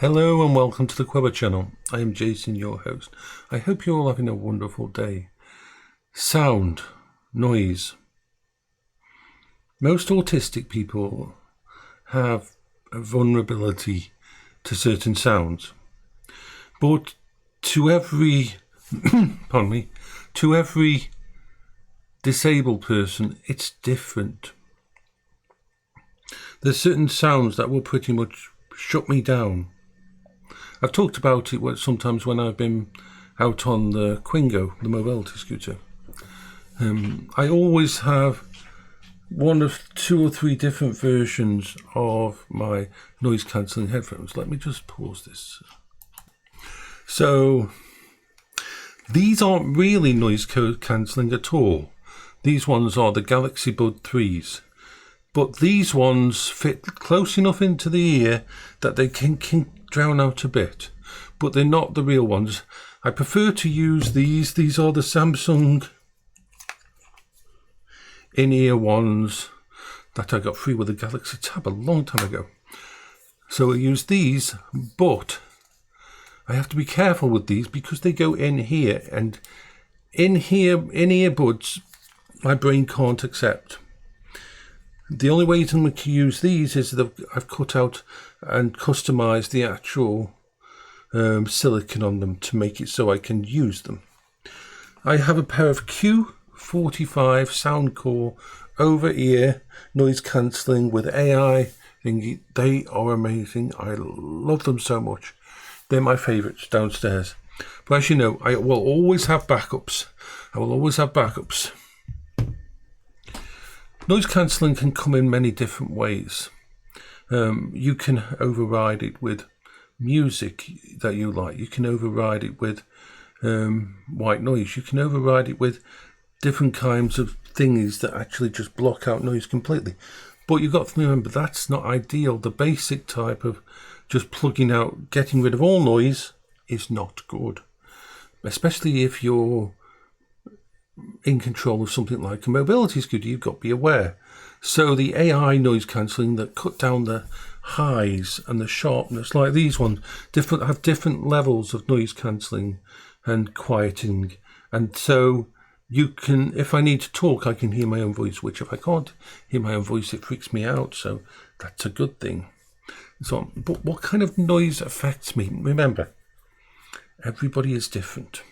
Hello and welcome to the Quibber channel. I am Jason, your host. I hope you're all having a wonderful day. Sound, noise. Most autistic people have a vulnerability to certain sounds, but to every to every disabled person, it's different. There's certain sounds that will pretty much shut me down. I've talked about it sometimes when I've been out on the Quingo, the mobility scooter. I always have one of 2 or 3 different versions of my noise cancelling headphones. Let me just pause this. So these aren't really noise cancelling at all. These ones are the Galaxy Bud 3s. But these ones fit close enough into the ear that they can drown out a bit. But they're not the real ones. I prefer to use these. These are the Samsung in-ear ones that I got free with the Galaxy Tab a long time ago. So I use these, but I have to be careful with these because they go in here. And in here, in earbuds, my brain can't accept. The only way to use these is that I've cut out and customized the actual silicon on them to make it so I can use them. I have a pair of Q45 Soundcore over-ear noise cancelling with AI thingy. They are amazing. I love them so much. They're my favourites downstairs. But as you know, I will always have backups. Noise cancelling can come in many different ways. You can override it with music that you like. You can override it with white noise. You can override it with different kinds of things that actually just block out noise completely. But you've got to remember that's not ideal. The basic type of just plugging out, getting rid of all noise is not good. Especially if you're in control of something like a mobility scooter, you've got to be aware. So the AI noise cancelling that cut down the highs and the sharpness, like these ones, have different levels of noise cancelling and quieting. And so you can, if I need to talk, I can hear my own voice, which if I can't hear my own voice, it freaks me out. So that's a good thing. So, but what kind of noise affects me? Remember, everybody is different.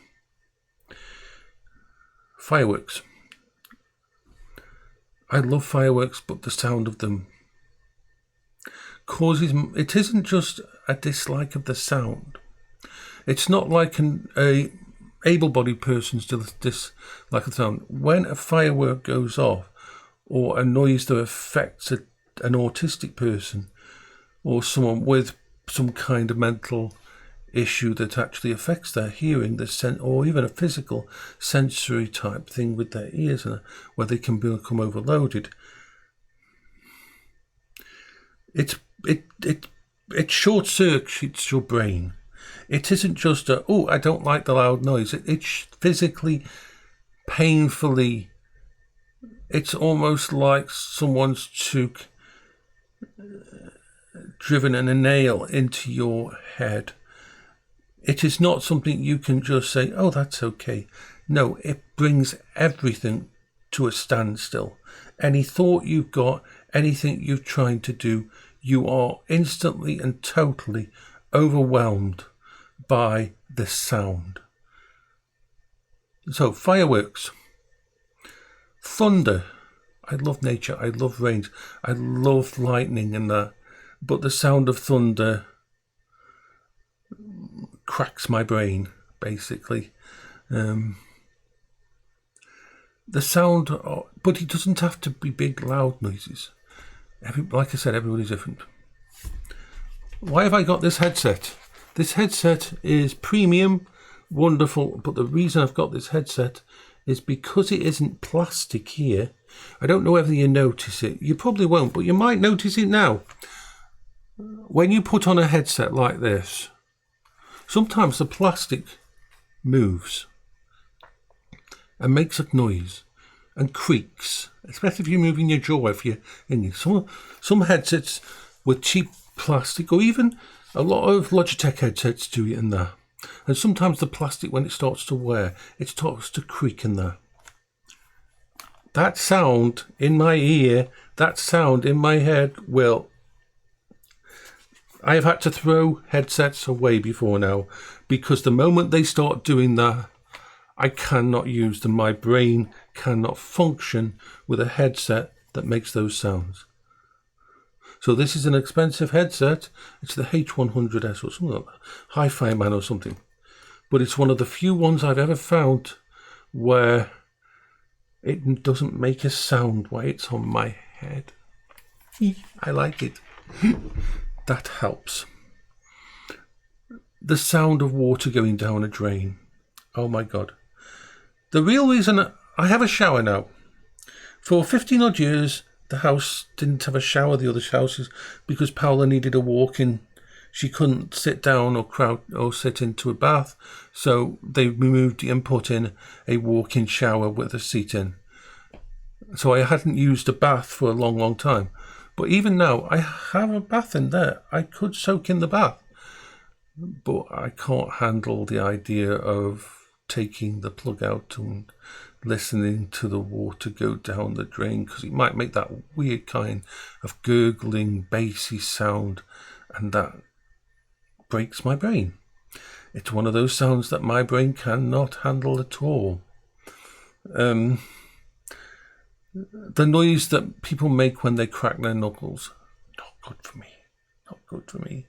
Fireworks. I love fireworks, but the sound of them causes... It isn't just a dislike of the sound. It's not like a able-bodied person's dislike of the sound. When a firework goes off, or a noise that affects an autistic person, or someone with some kind of mental issue that actually affects their hearing, or even a physical sensory type thing with their ears, where they can become overloaded. It short circuits your brain. It isn't just I don't like the loud noise. It's physically, painfully. It's almost like someone's driven a nail into your head. It is not something you can just say, oh, that's okay. No, it brings everything to a standstill. Any thought you've got, anything you're trying to do, you are instantly and totally overwhelmed by the sound. So, fireworks. Thunder. I love nature. I love rains. I love lightning and that. But the sound of thunder cracks my brain, basically. The sound, but it doesn't have to be big, loud noises. Like I said, everybody's different. Why have I got this headset? This headset is premium, wonderful, but the reason I've got this headset is because it isn't plastic here. I don't know whether you notice it. You probably won't, but you might notice it now. When you put on a headset like this, sometimes the plastic moves and makes a noise and creaks, especially if you're moving your jaw. If you're in some headsets with cheap plastic, or even a lot of Logitech headsets do it in there. And sometimes the plastic, when it starts to wear, it starts to creak in there. That sound in my ear, that sound in my head, well, I have had to throw headsets away before now, because the moment they start doing that, I cannot use them. My brain cannot function with a headset that makes those sounds. So this is an expensive headset. It's the H100S or something like that. Hi-Fi Man or something. But it's one of the few ones I've ever found where it doesn't make a sound while it's on my head. I like it. That helps. The sound of water going down a drain. Oh my God. The real reason I have a shower now. For 15 odd years, the house didn't have a shower, the other houses, because Paola needed a walk-in. She couldn't sit down or crouch or sit into a bath, so they removed and put in a walk-in shower with a seat in. So I hadn't used a bath for a long, long time. But even now, I have a bath in there. I could soak in the bath. But I can't handle the idea of taking the plug out and listening to the water go down the drain, because it might make that weird kind of gurgling, bassy sound, and that breaks my brain. It's one of those sounds that my brain cannot handle at all. The noise that people make when they crack their knuckles, not good for me. Not good for me.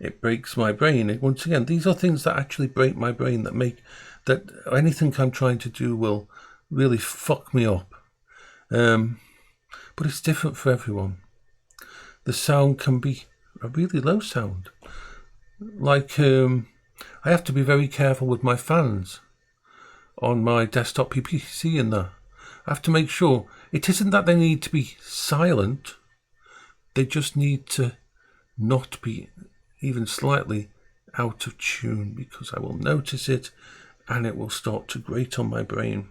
It breaks my brain. And once again, these are things that actually break my brain, that make that anything I'm trying to do will really fuck me up. But it's different for everyone. The sound can be a really low sound. Like, I have to be very careful with my fans on my desktop PC and that. I have to make sure it isn't that they need to be silent. They just need to not be even slightly out of tune, because I will notice it and it will start to grate on my brain.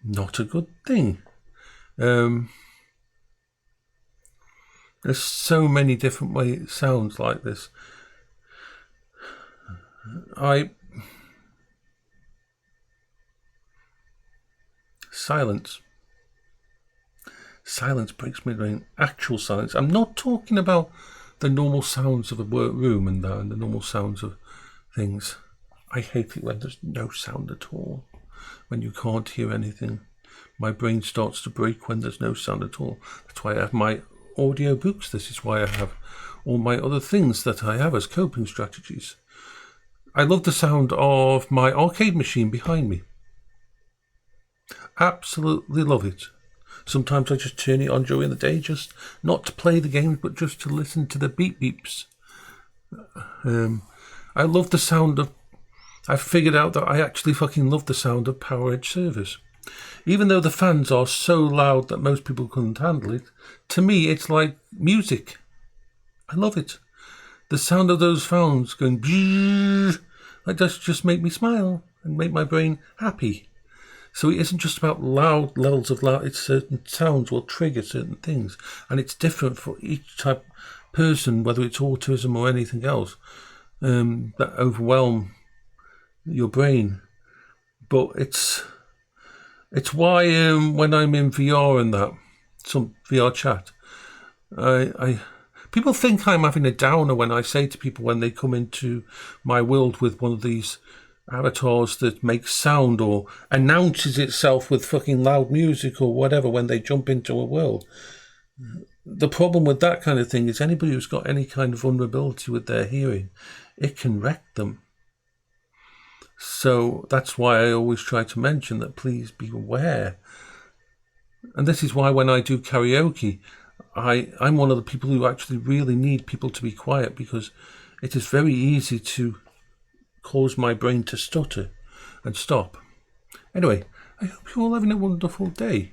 Not a good thing. There's so many different ways it sounds like this. Silence. Silence breaks my brain. Actual silence. I'm not talking about the normal sounds of a workroom and the normal sounds of things. I hate it when there's no sound at all. When you can't hear anything. My brain starts to break when there's no sound at all. That's why I have my audio books. This is why I have all my other things that I have as coping strategies. I love the sound of my arcade machine behind me. Absolutely love it. Sometimes I just turn it on during the day, just not to play the games, but just to listen to the beep beeps. I love the sound of... I've figured out that I actually fucking love the sound of power edge servers. Even though the fans are so loud that most people couldn't handle it, to me it's like music. I love it. The sound of those fans going like that just make me smile and make my brain happy. So it isn't just about loud levels of loud. It's certain sounds will trigger certain things, and it's different for each type of person, whether it's autism or anything else, that overwhelm your brain. But it's why when I'm in VR and that, some VRchat, people think I'm having a downer when I say to people when they come into my world with one of these avatars that makes sound or announces itself with fucking loud music or whatever when they jump into a world. The problem with that kind of thing is anybody who's got any kind of vulnerability with their hearing, it can wreck them. So that's why I always try to mention that please be aware. And this is why when I do karaoke, I'm one of the people who actually really need people to be quiet, because it is very easy to cause my brain to stutter and stop. Anyway, I hope you're all having a wonderful day.